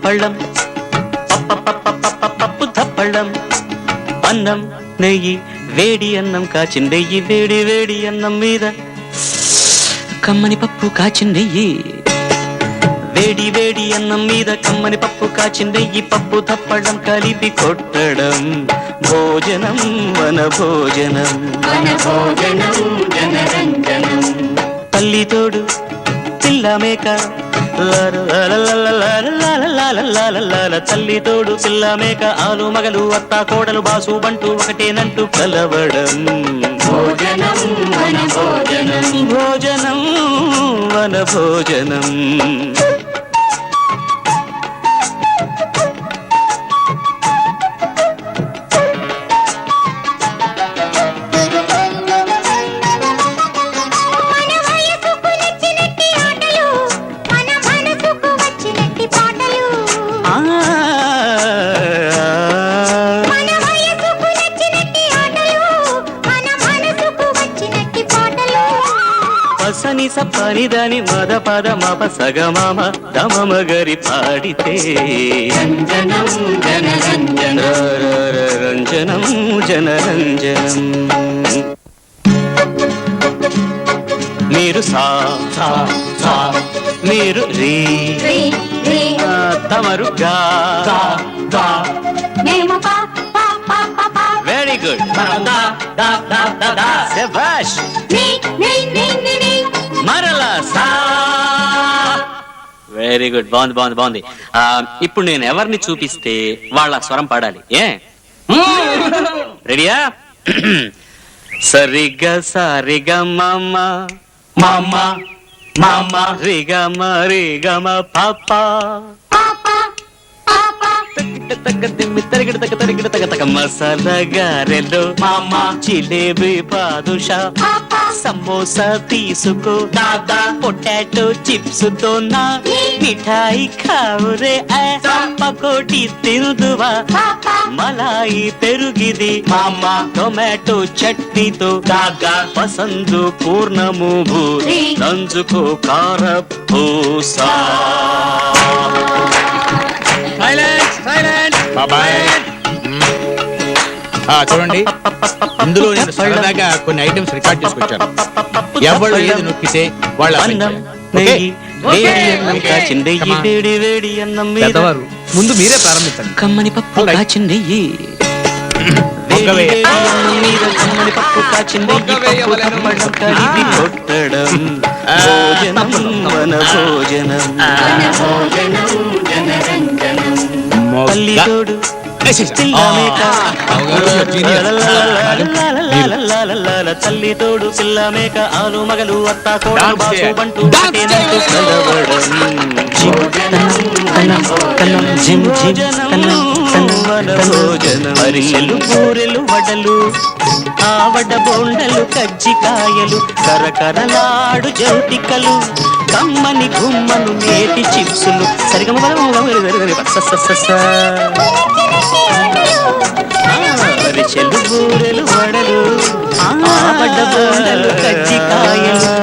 పళ్ళం పప్పు తప్పళ్ళం అన్నం నెయ్యి వేడి అన్నం కాచిందెయ్యి వేడి వేడి అన్నం మీద కమ్మని పప్పు కాచిందెయ్యి వేడి వేడి అన్నం మీద కమ్మని పప్పు కాచిందెయ్యి పప్పు తప్పడం కలిపి కొట్టడం భోజనం వన భోజనం తల్లి తోడు పిల్ల మేక తల్లి తోడు పిల్ల మేక ఆలు మగలు అత్త కోడలు బాసు బంటూ ఒకటేనంటూ కలవడం భోజనం వన భోజనం పసని సప్పని దాని మద పద మప సగమామ దమమ గరి పాడితే రంజనం జనరంజనం మీరు సా మీరు రీ తమరు గా వెరీ గుడ్ శభాష్ మరలా సా వెరీ గుడ్ బాగుంది బాగుంది బాగుంది ఇప్పుడు నేను ఎవరిని చూపిస్తే వాళ్ళ స్వరం పాడాలి ఏ రెడీయా సరిగా సారిగా మామ మామ మామ రిగమ రిగమ పాప మసాలా గారెలో మామ జిలేబీ బాదుషా సమోసా తీసుకో దాదా పొటాటో చిప్స్ తో నా మిఠాయి ఖావురే పకోటి తినుదువా మలాయి పెరుగిది మామ టొమాటో చట్నీతో దాదా పసందు పూర్ణము భూరి నంజుకో కార పూసా చూడండి ఇందులో నేను సరదాగా కొన్ని ఐటమ్స్ రికార్డ్ చేసుకొచ్చాను. ఎవరు ఏది నొక్కితే వాళ్ళ పెద్దవారు ముందు మీరే ప్రారంభించండి. కమ్మని పప్పు కాచిందెయ్యి కమ్మని పప్పు కాచిందెయ్యి కొట్టడం భోజనం వన భోజనం తల్లి తోడు తల్లి తోడు పిల్ల మేక ఆలు మగలు అత్త కోడలు బాసు బంటూ అరిసెలు పూరెలు వడలు ఆవడ బోండలు కజ్జికాయలు కరకరలాడు జంతికలు కమ్మని గుమ్మను నేటి చిప్సులు సరిగమ అరిసెలు పూరెలు వడలు ఆవడ బోండలు కజ్జికాయలు